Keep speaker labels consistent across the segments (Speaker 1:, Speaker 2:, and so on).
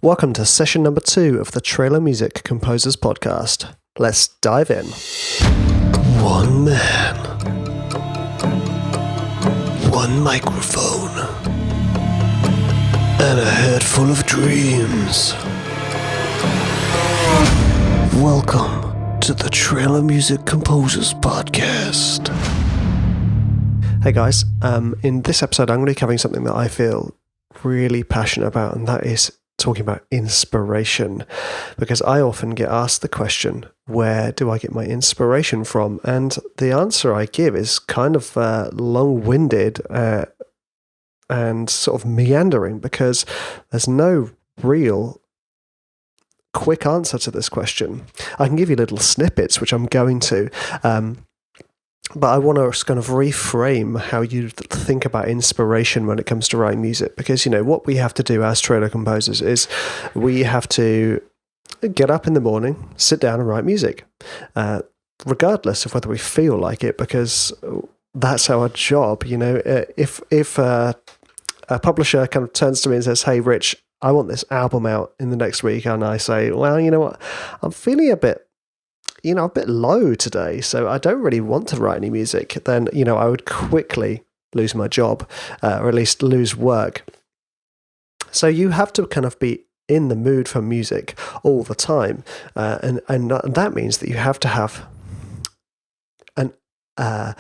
Speaker 1: Welcome to session number 2 of the Trailer Music Composers Podcast. Let's dive in. One man, one microphone, and a head full of dreams. Welcome to the Trailer Music Composers Podcast. Hey guys, in this episode I'm going to be covering something that I feel really passionate about, and that is talking about inspiration, because I often get asked the question, where do I get my inspiration from? And the answer I give is kind of long-winded and sort of meandering, because there's no real quick answer to this question. I can give you little snippets, which I'm going to, but I want to kind of reframe how you think about inspiration when it comes to writing music, because, you know, what we have to do as trailer composers is we have to get up in the morning, sit down and write music, regardless of whether we feel like it, because that's our job. You know, if a publisher kind of turns to me and says, "Hey, Rich, I want this album out in the next week," and I say, "Well, you know what, I'm feeling a bit low today, so I don't really want to write any music," then, you know, I would quickly lose my job, or at least lose work. So you have to kind of be in the mood for music all the time, and that means that you have to have a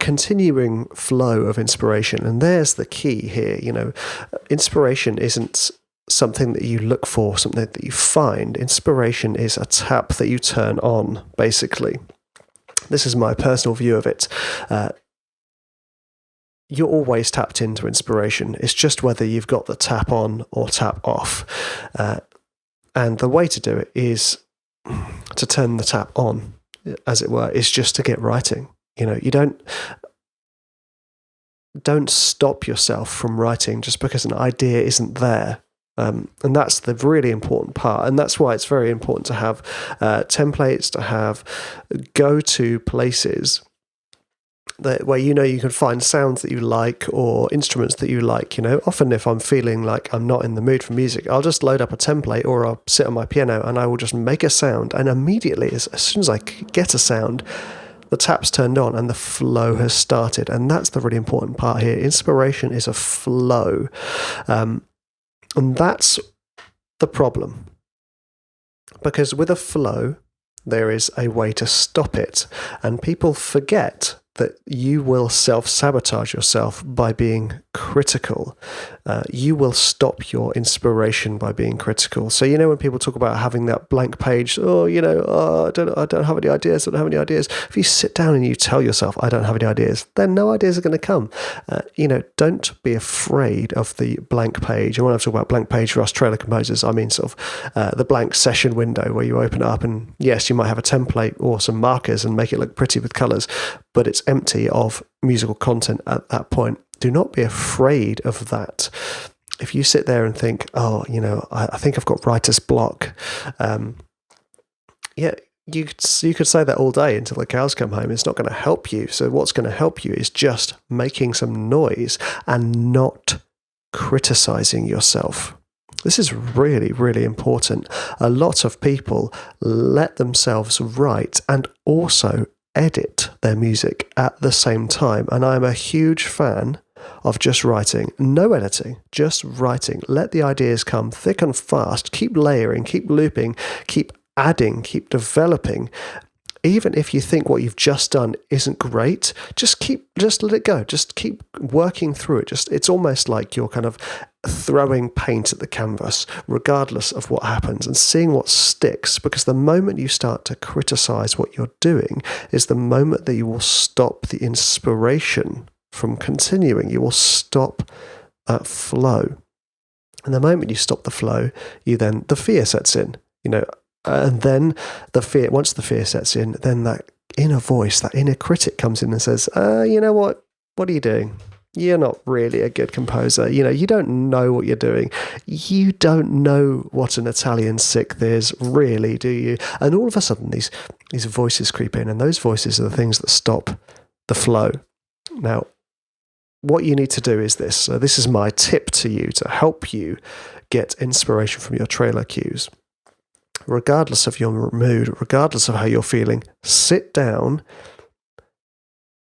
Speaker 1: continuing flow of inspiration. And there's the key here. You know, inspiration isn't something that you look for, something that you find. Inspiration is a tap that you turn on, basically. This is my personal view of it. You're always tapped into inspiration. It's just whether you've got the tap on or tap off. And the way to do it is to turn the tap on, as it were, is just to get writing. You know, you don't stop yourself from writing just because an idea isn't there. And that's the really important part. And that's why it's very important to have templates, to have go-to places where, you know, you can find sounds that you like or instruments that you like. You know, often if I'm feeling like I'm not in the mood for music, I'll just load up a template, or I'll sit on my piano and I will just make a sound. And immediately, as soon as I get a sound, the tap's turned on and the flow has started. And that's the really important part here. Inspiration is a flow. And that's the problem, because with a flow, there is a way to stop it. And people forget that you will self-sabotage yourself by being critical. You will stop your inspiration by being critical. So, you know, when people talk about having that blank page, I don't have any ideas, If you sit down and you tell yourself, I don't have any ideas, then no ideas are going to come. You know, don't be afraid of the blank page. And when I talk about blank page for us trailer composers, I mean sort of the blank session window where you open it up and, yes, you might have a template or some markers and make it look pretty with colors, but it's empty of musical content at that point. Do not be afraid of that. If you sit there and think, I think I've got writer's block, you could say that all day until the cows come home. It's not going to help you. So what's going to help you is just making some noise and not criticizing yourself. This is really, really important. A lot of people let themselves write and also edit their music at the same time. And I'm a huge fan of just writing, no editing, just writing. Let the ideas come thick and fast. Keep layering, keep looping, keep adding, keep developing. Even if you think what you've just done isn't great, just let it go. Just keep working through it. It's almost like you're kind of throwing paint at the canvas, regardless of what happens, and seeing what sticks. Because the moment you start to criticize what you're doing is the moment that you will stop the inspiration from continuing. You will stop that flow. And the moment you stop the flow, the fear sets in, you know. And then once the fear sets in, then that inner voice, that inner critic comes in and says, you know what are you doing? You're not really a good composer. You know, you don't know what you're doing. You don't know what an Italian sixth is, really, do you? And all of a sudden, these voices creep in, and those voices are the things that stop the flow. Now, what you need to do is this. So this is my tip to you to help you get inspiration from your trailer cues. Regardless of your mood, regardless of how you're feeling, sit down,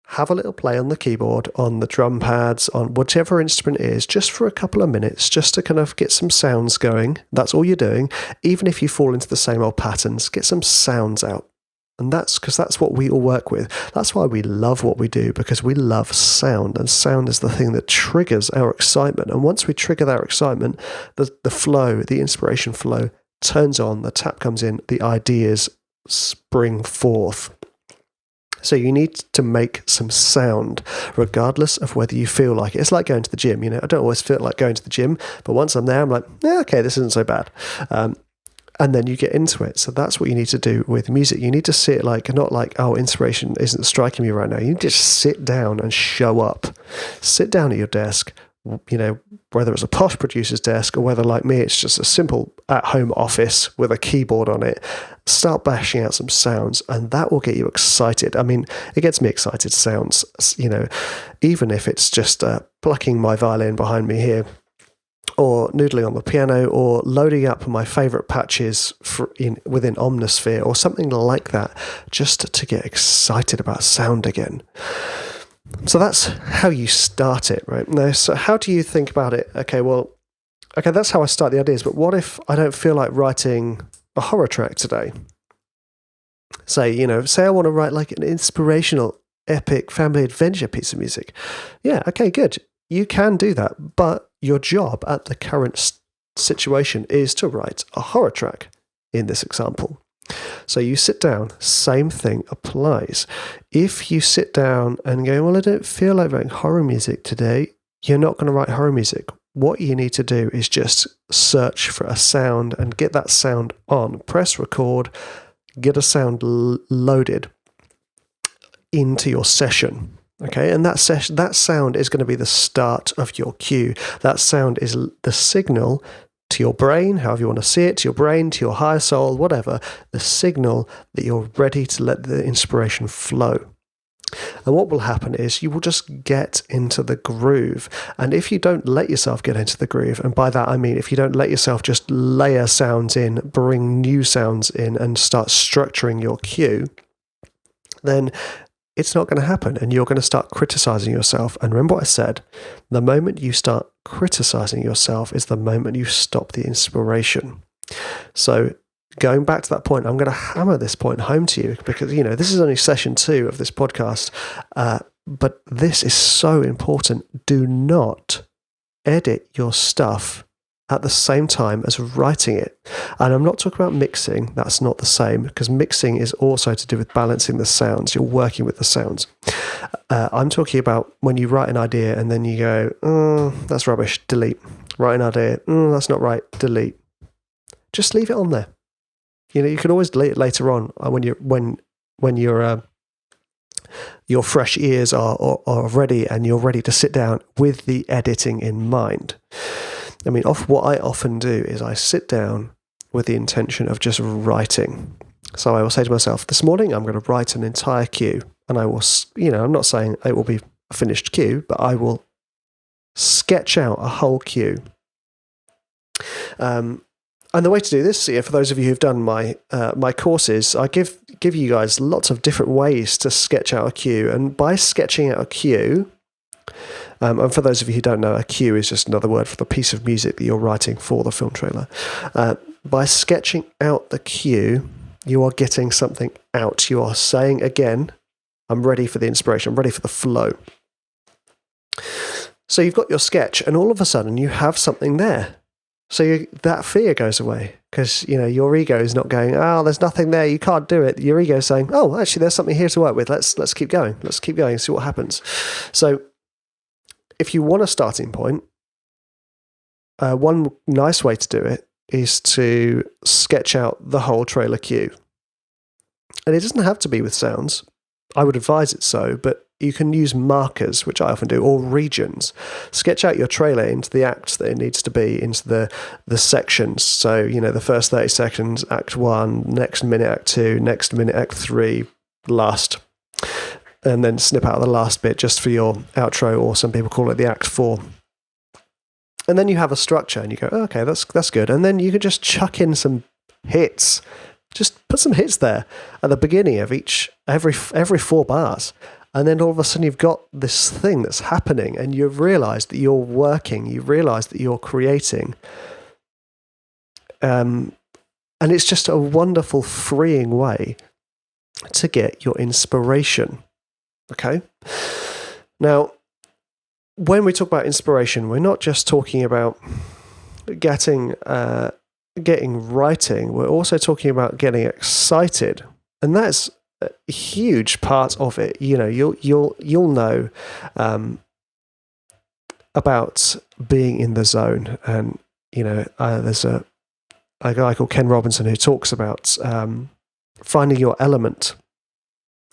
Speaker 1: have a little play on the keyboard, on the drum pads, on whatever instrument it is, just for a couple of minutes, just to kind of get some sounds going. That's all you're doing. Even if you fall into the same old patterns, get some sounds out. And that's because that's what we all work with. That's why we love what we do, because we love sound. And sound is the thing that triggers our excitement. And once we trigger that excitement, the flow, the inspiration flow turns on, the tap comes in, the ideas spring forth. So you need to make some sound, regardless of whether you feel like it. It's like going to the gym. I don't always feel like going to the gym, but once I'm there, I'm like, yeah, okay, this isn't so bad. And then you get into it. So that's what you need to do with music. You need to sit not like, oh, inspiration isn't striking me right now. You need to just sit down and show up. Sit down at your desk, whether it's a posh producer's desk or whether, like me, it's just a simple at-home office with a keyboard on it. Start bashing out some sounds, and that will get you excited. I mean, it gets me excited, sounds, even if it's just plucking my violin behind me here, or noodling on the piano, or loading up my favourite patches within Omnisphere, or something like that, just to get excited about sound again. So that's how you start it, right? Now, so how do you think about it? Okay, that's how I start the ideas, but what if I don't feel like writing a horror track today? Say I want to write like an inspirational, epic family adventure piece of music. Yeah, okay, good. You can do that, but your job at the current situation is to write a horror track in this example. So you sit down, same thing applies. If you sit down and go, well, I don't feel like writing horror music today, you're not going to write horror music. What you need to do is just search for a sound and get that sound on. Press record, get a sound loaded into your session. Okay, and that sound is going to be the start of your cue. That sound is the signal to your brain, however you want to see it, to your brain, to your higher soul, whatever, the signal that you're ready to let the inspiration flow. And what will happen is you will just get into the groove. And if you don't let yourself get into the groove, and by that I mean if you don't let yourself just layer sounds in, bring new sounds in, and start structuring your cue, then it's not going to happen, and you're going to start criticizing yourself. And remember what I said, the moment you start criticizing yourself is the moment you stop the inspiration. So going back to that point, I'm going to hammer this point home to you, because this is only session 2 of this podcast, but this is so important. Do not edit your stuff at the same time as writing it. And I'm not talking about mixing. That's not the same, because mixing is also to do with balancing the sounds. You're working with the sounds. I'm talking about when you write an idea and then you go, that's rubbish, delete. Write an idea, that's not right, delete. Just leave it on there. You can always delete it later on when your fresh ears are ready and you're ready to sit down with the editing in mind. I mean, what I often do is I sit down with the intention of just writing. So I will say to myself, this morning I'm going to write an entire cue, and I will, I'm not saying it will be a finished cue, but I will sketch out a whole cue. And the way to do this, for those of you who've done my courses, I give you guys lots of different ways to sketch out a cue. And by sketching out a cue, and for those of you who don't know, a cue is just another word for the piece of music that you're writing for the film trailer. By sketching out the cue, you are getting something out. You are saying, again, I'm ready for the inspiration. I'm ready for the flow. So you've got your sketch, and all of a sudden you have something there. So that fear goes away, because your ego is not going, oh, there's nothing there, you can't do it. Your ego is saying, oh, actually, there's something here to work with. Let's keep going. Let's keep going and see what happens. So if you want a starting point, one nice way to do it is to sketch out the whole trailer cue. And it doesn't have to be with sounds. I would advise it so, but you can use markers, which I often do, or regions. Sketch out your trailer into the acts that it needs to be, into the sections. So, the first 30 seconds, Act 1, next minute, Act 2, next minute, Act 3, last. And then snip out the last bit just for your outro, or some people call it the Act 4. And then you have a structure and you go, oh, okay, that's good. And then you can just chuck in some hits. Just put some hits there at the beginning of every 4 bars. And then all of a sudden you've got this thing that's happening and you realise that you're working, you realise that you're creating. And it's just a wonderful, freeing way to get your inspiration. Okay? Now, when we talk about inspiration, we're not just talking about getting writing. We're also talking about getting excited, and that's a huge part of it. You know, you'll know about being in the zone, and you know, there's a guy called Ken Robinson who talks about finding your element.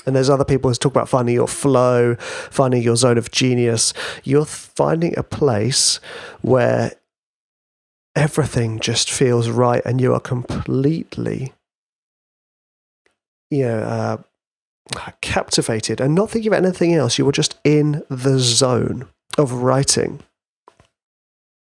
Speaker 1: And there's other people who talk about finding your flow, finding your zone of genius. You're finding a place where everything just feels right and you are completely, captivated and not thinking about anything else. You are just in the zone of writing.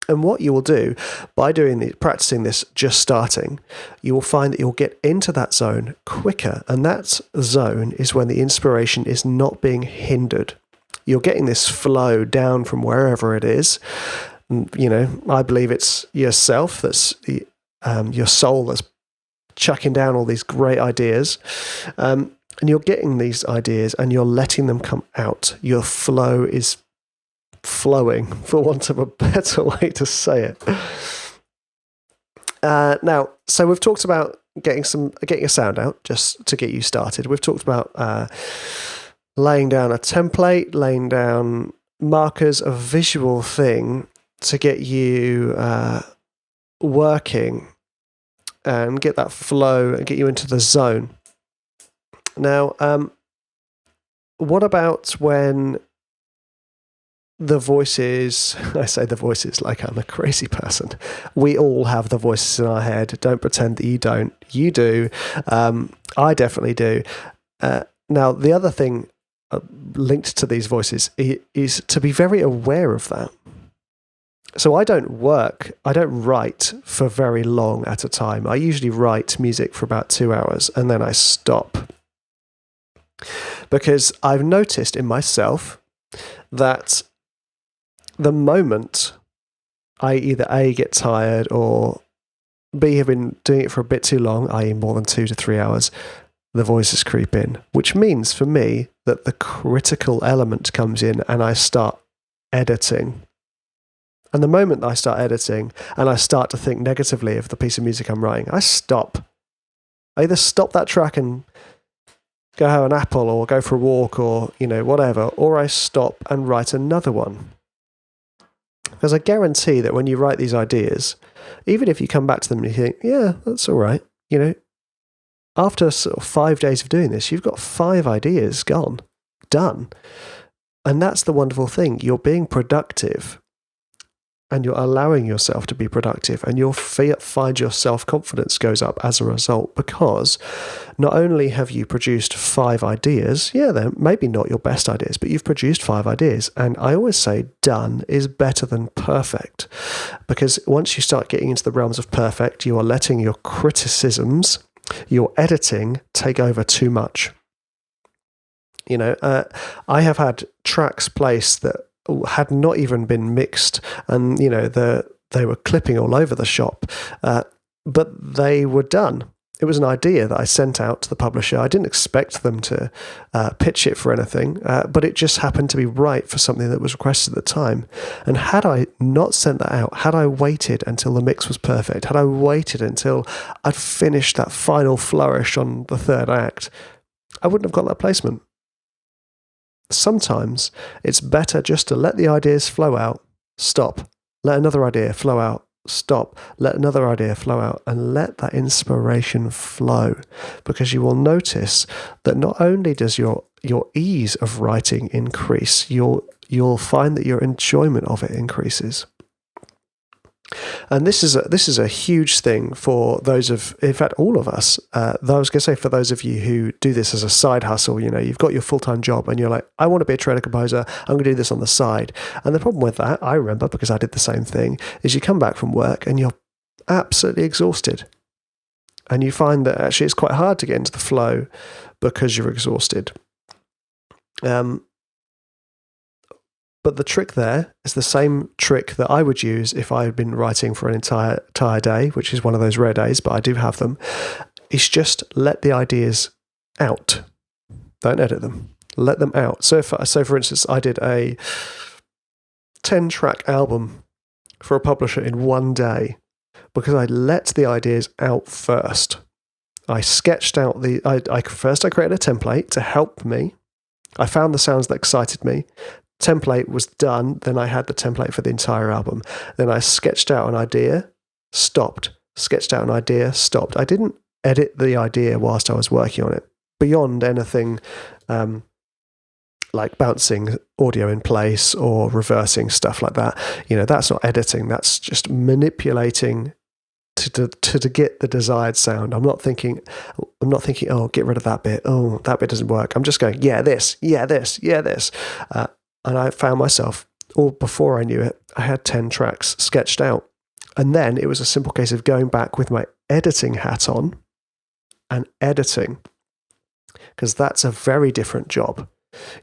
Speaker 1: And what you will do by practicing this, just starting, you will find that you'll get into that zone quicker. And that zone is when the inspiration is not being hindered. You're getting this flow down from wherever it is. You know, I believe it's yourself, that's your soul that's chucking down all these great ideas. And you're getting these ideas and you're letting them come out. Your flow is flowing, for want of a better way to say it. Now, so we've talked about getting a sound out just to get you started. We've talked about laying down a template, laying down markers, a visual thing to get you working and get that flow and get you into the zone. Now, what about when the voices, I say the voices like I'm a crazy person. We all have the voices in our head. Don't pretend that you don't. You do. I definitely do. Now, the other thing linked to these voices is to be very aware of that. So I don't write for very long at a time. I usually write music for about 2 hours and then I stop. Because I've noticed in myself that the moment I either A, get tired, or B, have been doing it for a bit too long, i.e. more than 2 to 3 hours, the voices creep in, which means for me that the critical element comes in and I start editing. And the moment I start editing and I start to think negatively of the piece of music I'm writing, I stop. I either stop that track and go have an apple or go for a walk or, whatever, or I stop and write another one. Because I guarantee that when you write these ideas, even if you come back to them and you think, yeah, that's all right, after sort of 5 days of doing this, you've got 5 ideas done. And that's the wonderful thing. You're being productive and you're allowing yourself to be productive, and you'll find your self-confidence goes up as a result, because not only have you produced 5 ideas, they're maybe not your best ideas, but you've produced 5 ideas. And I always say done is better than perfect, because once you start getting into the realms of perfect, you are letting your criticisms, your editing take over too much. I have had tracks placed that had not even been mixed, and they were clipping all over the shop, but they were done. It was an idea that I sent out to the publisher. I didn't expect them to pitch it for anything, but it just happened to be right for something that was requested at the time. And had I not sent that out, had I waited until the mix was perfect, had I waited until I'd finished that final flourish on the 3rd act, I wouldn't have got that placement. Sometimes it's better just to let the ideas flow out, stop, let another idea flow out, stop, let another idea flow out, and let that inspiration flow, because you will notice that not only does your ease of writing increase, you'll find that your enjoyment of it increases. And this is a huge thing for those of, in fact, all of us. Though I was going to say for those of you who do this as a side hustle, you've got your full-time job and you're like, I want to be a trailer composer. I'm going to do this on the side. And the problem with that, I remember because I did the same thing, is you come back from work and you're absolutely exhausted. And you find that actually it's quite hard to get into the flow because you're exhausted. But the trick there is the same trick that I would use if I had been writing for an entire day, which is one of those rare days, but I do have them. Is just let the ideas out. Don't edit them. Let them out. So for instance, I did a 10-track album for a publisher in one day because I let the ideas out first. I sketched out first I created a template to help me. I found the sounds that excited me. Template was done, then I had the template for the entire album. Then I sketched out an idea, stopped. Sketched out an idea, stopped. I didn't edit the idea whilst I was working on it. Beyond anything like bouncing audio in place or reversing stuff like that. That's not editing. That's just manipulating to get the desired sound. I'm not thinking, oh, get rid of that bit. Oh, that bit doesn't work. I'm just going, yeah, this. And I found myself, or before I knew it, I had 10 tracks sketched out. And then it was a simple case of going back with my editing hat on and editing, because that's a very different job.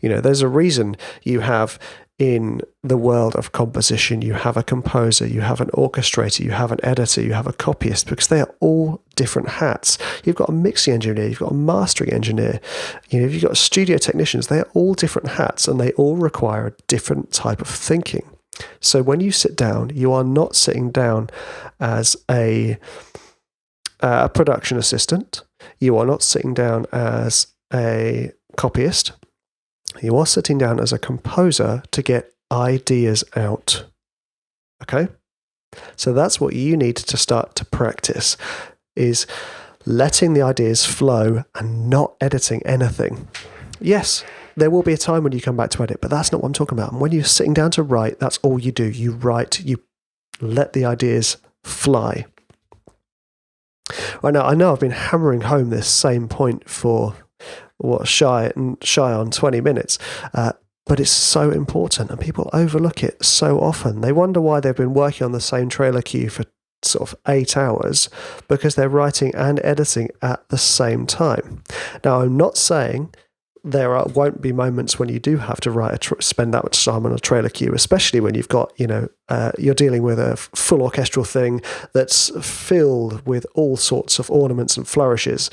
Speaker 1: There's a reason you have in the world of composition, you have a composer, you have an orchestrator, you have an editor, you have a copyist, because they are all different hats. You've got a mixing engineer, you've got a mastering engineer, you've got studio technicians. They are all different hats and they all require a different type of thinking. So when you sit down, you are not sitting down as a production assistant. You are not sitting down as a copyist. You are sitting down as a composer to get ideas out. Okay? So that's what you need to start to practice, is letting the ideas flow and not editing anything. Yes, there will be a time when you come back to edit, but that's not what I'm talking about. And when you're sitting down to write, that's all you do. You write, you let the ideas fly. Right now, I know I've been hammering home this same point for shy on 20 minutes, but it's so important and people overlook it so often. They wonder why they've been working on the same trailer queue for sort of 8 hours, because they're writing and editing at the same time. Now, I'm not saying there won't be moments when you do have to spend that much time on a trailer queue, especially when you've got, you're dealing with a full orchestral thing that's filled with all sorts of ornaments and flourishes,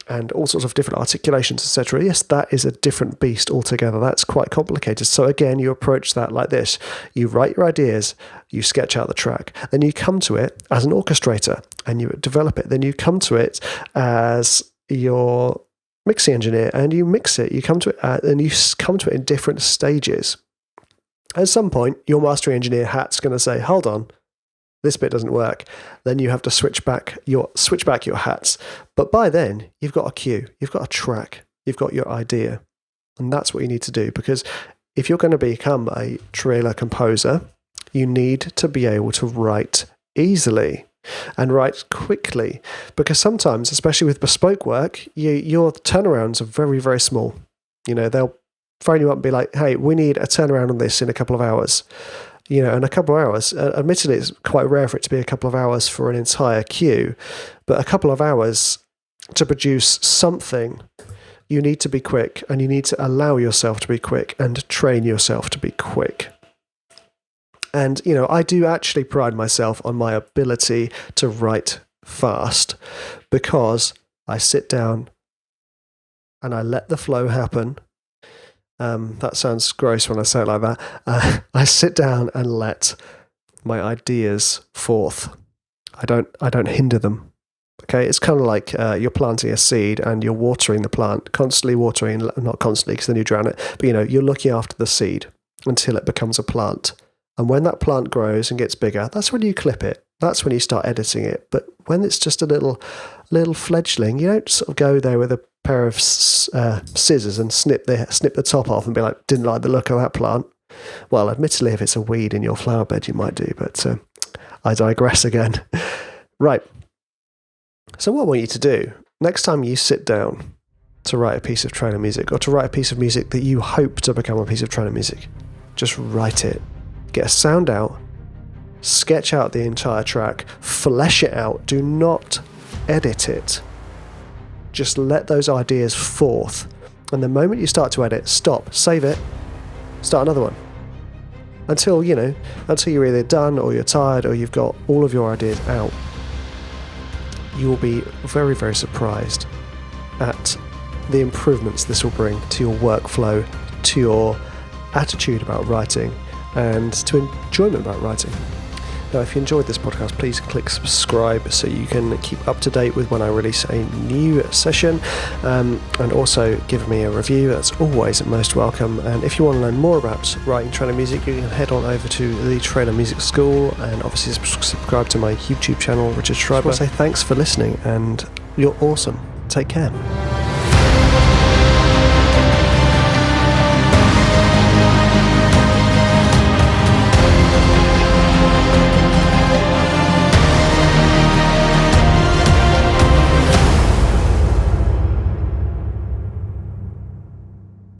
Speaker 1: and all sorts of different articulations, etc. Yes, that is a different beast altogether. That's quite complicated. So again, you approach that like this. You write your ideas, you sketch out the track, then you come to it as an orchestrator and you develop it. Then you come to it as your mixing engineer and you mix it. You come to it and you come to it in different stages. At some point, your mastering engineer hat's going to say, hold on, this bit doesn't work. Then you have to switch back your hats. But by then, you've got a cue, you've got a track, you've got your idea. And that's what you need to do, because if you're going to become a trailer composer, you need to be able to write easily and write quickly, because sometimes, especially with bespoke work, your turnarounds are very, very small. They'll phone you up and be like, hey, we need a turnaround on this in a couple of hours. In a couple of hours, admittedly, it's quite rare for it to be a couple of hours for an entire queue, but a couple of hours to produce something, you need to be quick, and you need to allow yourself to be quick and train yourself to be quick. And, I do actually pride myself on my ability to write fast, because I sit down and I let the flow happen. That sounds gross when I say it like that. I sit down and let my ideas forth. I don't hinder them. Okay, it's kind of like you're planting a seed and you're watering the plant, constantly watering, not constantly because then you drown it, but you're looking after the seed until it becomes a plant. And when that plant grows and gets bigger, that's when you clip it. That's when you start editing it. But when it's just a little fledgling, you don't sort of go there with a pair of scissors and snip the top off and be like, didn't like the look of that plant. Well, admittedly, if it's a weed in your flower bed, you might do. But I digress again. Right. So what I want you to do, next time you sit down to write a piece of trailer music, or to write a piece of music that you hope to become a piece of trailer music, just write it. Get a sound out, sketch out the entire track, flesh it out. Do not edit it. Just let those ideas forth. And the moment you start to edit, stop, save it, start another one. Until you're either done, or you're tired, or you've got all of your ideas out. You will be very, very surprised at the improvements this will bring to your workflow, to your attitude about writing, and to enjoyment about writing. Now, if you enjoyed this podcast, please click subscribe so you can keep up to date with when I release a new session, and also give me a review. That's always most welcome. And if you want to learn more about writing trailer music, you can head on over to the Trailer Music School, and obviously subscribe to my YouTube channel, Richard Schreiber. I want to say thanks for listening, and you're awesome. Take care.